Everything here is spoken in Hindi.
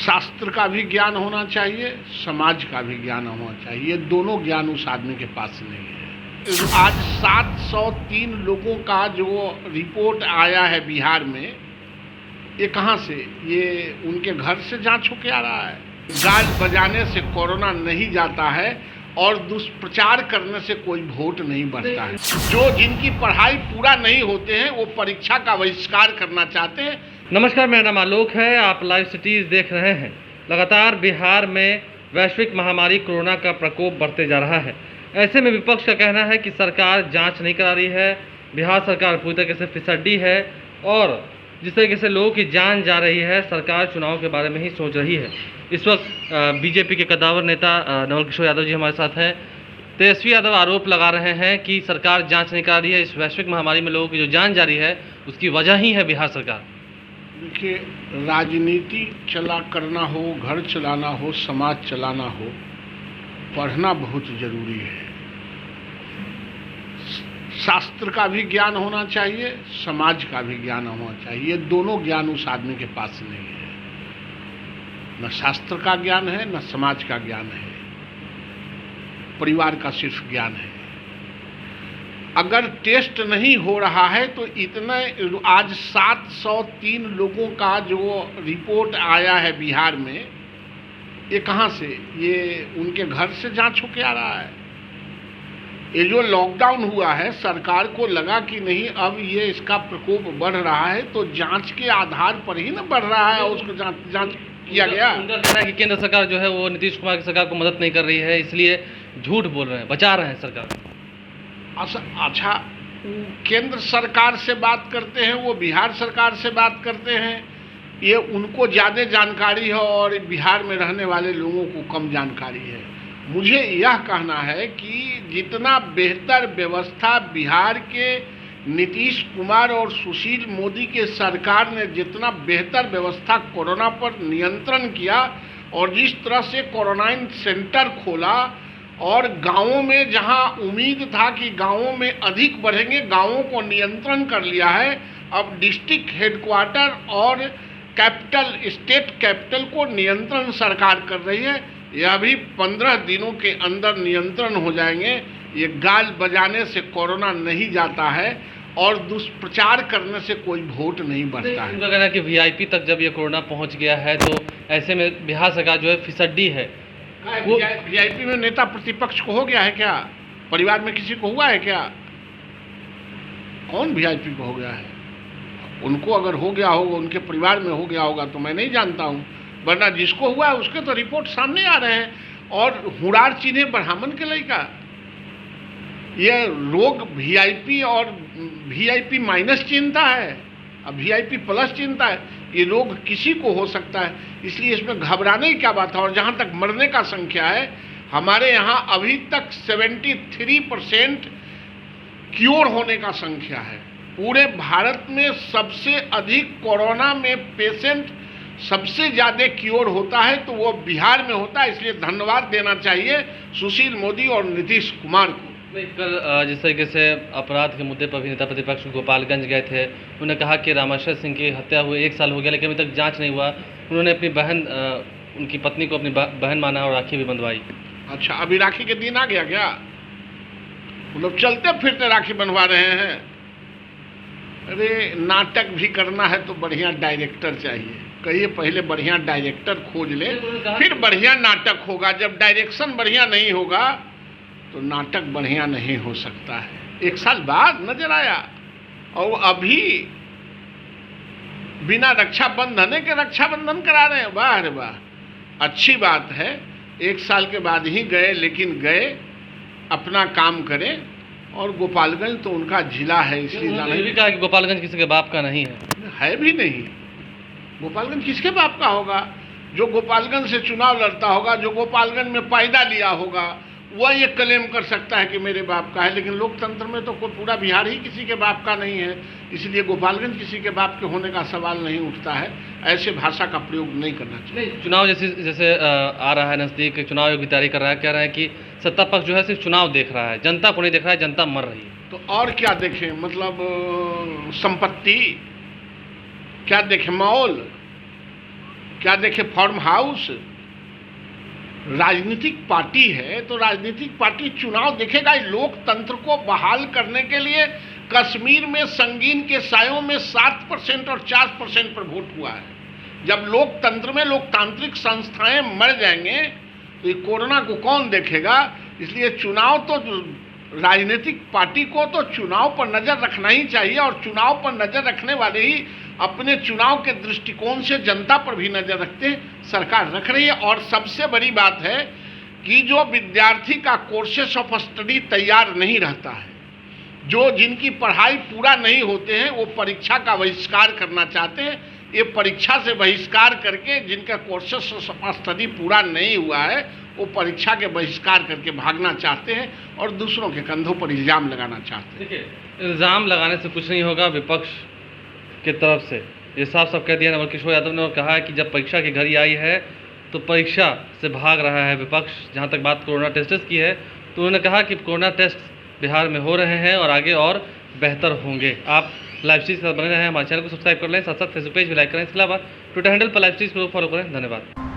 शास्त्र का भी ज्ञान होना चाहिए, समाज का भी ज्ञान होना चाहिए। ये दोनों ज्ञान उस आदमी के पास नहीं है। आज 703 लोगों का जो रिपोर्ट आया है बिहार में, ये कहाँ से? ये उनके घर से जांच होके आ रहा है। गाज बजाने से कोरोना नहीं जाता है और दुष्प्रचार करने से कोई वोट नहीं बढ़ता है। जो जिनकी पढ़ाई पूरा नहीं होते हैं वो परीक्षा का बहिष्कार करना चाहते हैं। नमस्कार, मेरा नाम आलोक है। आप लाइव सिटीज देख रहे हैं। लगातार बिहार में वैश्विक महामारी कोरोना का प्रकोप बढ़ते जा रहा है। ऐसे में विपक्ष का कहना है कि सरकार जांच नहीं करा रही है, बिहार सरकार पूरी तरीके से फिसड्डी है और जिस तरीके से लोगों की जान जा रही है, सरकार चुनाव के बारे में ही सोच रही है। इस वक्त बीजेपी के कद्दावर नेता नवल किशोर यादव जी हमारे साथ हैं। तेजस्वी यादव आरोप लगा रहे हैं कि सरकार जांच नहीं करा रही है। इस वैश्विक महामारी में लोगों की जो जान जा रही है उसकी वजह ही है बिहार सरकार। देखिए, राजनीति करना हो, घर चलाना हो, समाज चलाना हो, पढ़ना बहुत जरूरी है। शास्त्र का भी ज्ञान होना चाहिए, समाज का भी ज्ञान होना चाहिए। ये दोनों ज्ञान उस आदमी के पास नहीं है। न शास्त्र का ज्ञान है, न समाज का ज्ञान है, परिवार का सिर्फ ज्ञान है। अगर टेस्ट नहीं हो रहा है तो इतने आज 703 लोगों का जो रिपोर्ट आया है बिहार में, ये कहाँ से? ये उनके घर से जांच होके आ रहा है। ये जो लॉकडाउन हुआ है, सरकार को लगा कि नहीं अब ये इसका प्रकोप बढ़ रहा है तो जांच के आधार पर ही ना बढ़ रहा है, उसको जांच किया गया। उनका कहना है कि केंद्र सरकार जो है वो नीतीश कुमार की सरकार को मदद नहीं कर रही है, इसलिए झूठ बोल रहे हैं, बचा रहे हैं सरकार। अच्छा, केंद्र सरकार से बात करते हैं, वो बिहार सरकार से बात करते हैं, ये उनको ज़्यादा जानकारी है और बिहार में रहने वाले लोगों को कम जानकारी है। मुझे यह कहना है कि जितना बेहतर व्यवस्था बिहार के नीतीश कुमार और सुशील मोदी के सरकार ने जितना बेहतर व्यवस्था कोरोना पर नियंत्रण किया और जिस तरह से क्वारंटाइन सेंटर खोला और गांवों में जहां उम्मीद था कि गांवों में अधिक बढ़ेंगे, गांवों को नियंत्रण कर लिया है। अब डिस्ट्रिक्ट हेडक्वार्टर और कैपिटल, स्टेट कैपिटल को नियंत्रण सरकार कर रही है। यह भी 15 दिनों के अंदर नियंत्रण हो जाएंगे। ये गाज बजाने से कोरोना नहीं जाता है और दुष्प्रचार करने से कोई वोट नहीं बढ़ता है। उनका कहना है कि वीआईपी तक जब ये कोरोना पहुंच गया है तो ऐसे में बिहार सरकार जो है फिसड्डी है। वीआईपी में नेता प्रतिपक्ष को हो गया है क्या? परिवार में किसी को हुआ है क्या? कौन वीआईपी को हो गया है? उनको अगर हो गया होगा, उनके परिवार में हो गया होगा तो मैं नहीं जानता हूँ, वरना जिसको हुआ है उसके तो रिपोर्ट सामने आ रहे हैं। और हुड़ार चिन्हे ब्राह्मण के लड़का, ये रोग वीआईपी और वीआईपी माइनस चिंता है, अब वीआईपी प्लस चिंता है। ये रोग किसी को हो सकता है, इसलिए इसमें घबराने की क्या बात है। और जहाँ तक मरने का संख्या है, हमारे यहाँ अभी तक 73% क्योर होने का संख्या है। पूरे भारत में सबसे अधिक कोरोना में पेशेंट सबसे ज़्यादा क्योर होता है तो वो बिहार में होता है। इसलिए धन्यवाद देना चाहिए सुशील मोदी और नीतीश कुमार को। कल जिस तरीके से अपराध के मुद्दे पर भी नेता प्रतिपक्ष गोपालगंज गए थे, उन्होंने कहा कि रामाशय सिंह की हत्या हुए 1 साल हो गया लेकिन अभी तक जांच नहीं हुआ। उन्होंने अपनी बहन, उनकी पत्नी को अपनी बहन माना और राखी भी बंधवाई। अच्छा, अभी राखी के दिन आ गया क्या? मतलब चलते फिरते राखी बंधवा रहे हैं? अरे, नाटक भी करना है तो बढ़िया डायरेक्टर चाहिए। कहिए पहले बढ़िया डायरेक्टर खोज ले, फिर बढ़िया नाटक होगा। जब डायरेक्शन बढ़िया नहीं होगा तो नाटक बढ़िया नहीं हो सकता है। 1 साल बाद नजर आया और अभी बिना रक्षाबंधन के रक्षाबंधन करा रहे हैं। वाह रे वाह, अच्छी बात है। 1 साल के बाद ही गए, लेकिन गए, अपना काम करें। और गोपालगंज तो उनका जिला है, इसलिए ये भी कहा कि गोपालगंज किसी के बाप का नहीं है भी नहीं। गोपालगंज किसके बाप का होगा? जो गोपालगंज से चुनाव लड़ता होगा, जो गोपालगंज में पैदा लिया होगा, वह ये क्लेम कर सकता है कि मेरे बाप का है। लेकिन लोकतंत्र में तो कोई पूरा बिहार ही किसी के बाप का नहीं है, इसलिए गोपालगंज किसी के बाप के होने का सवाल नहीं उठता है। ऐसे भाषा का प्रयोग नहीं करना चाहिए। चुनाव जैसे आ रहा है नज़दीक, चुनाव आयोग की तैयारी कर रहा है, कह रहे हैं कि सत्ता पक्ष जो है सिर्फ चुनाव देख रहा है, जनता को नहीं देख रहा है, जनता मर रही है। तो और क्या देखें? मतलब संपत्ति क्या देखें? माहौल क्या देखे फार्म हाउस? राजनीतिक पार्टी है तो राजनीतिक पार्टी चुनाव देखेगा। लोकतंत्र को बहाल करने के लिए कश्मीर में संगीन के सायों में 7% और 4% पर वोट हुआ है। जब लोकतंत्र में लोकतांत्रिक संस्थाएं मर जाएंगे तो ये कोरोना को कौन देखेगा? इसलिए चुनाव तो राजनीतिक पार्टी को तो चुनाव पर नजर रखना ही चाहिए, और चुनाव पर नजर रखने वाले ही अपने चुनाव के दृष्टिकोण से जनता पर भी नजर रखते हैं। सरकार रख रही है। और सबसे बड़ी बात है कि जो विद्यार्थी का कोर्सेस ऑफ स्टडी तैयार नहीं रहता है, जो जिनकी पढ़ाई पूरा नहीं होते हैं, वो परीक्षा का बहिष्कार करना चाहते हैं। ये परीक्षा से बहिष्कार करके जिनका कोर्सेस ऑफ स्टडी पूरा नहीं हुआ है वो परीक्षा के बहिष्कार करके भागना चाहते हैं और दूसरों के कंधों पर इल्ज़ाम लगाना चाहते हैं। देखिए, इल्ज़ाम लगाने से कुछ नहीं होगा। विपक्ष की तरफ से ये साफ साफ कह दिया नवल किशोर यादव ने और कहा है कि जब परीक्षा की घड़ी आई है तो परीक्षा से भाग रहा है विपक्ष। जहाँ तक बात कोरोना टेस्ट की है तो उन्होंने कहा कि कोरोना टेस्ट बिहार में हो रहे हैं और आगे और बेहतर होंगे। आप लाइव स्ट्रीम के साथ बने रहें, हमारे चैनल को सब्सक्राइब कर लें, साथ साथ फेसबुक पेज भी लाइक करें। इसके अलावा ट्विटर हैंडल पर लाइव स्ट्रीम को फॉलो करें। धन्यवाद।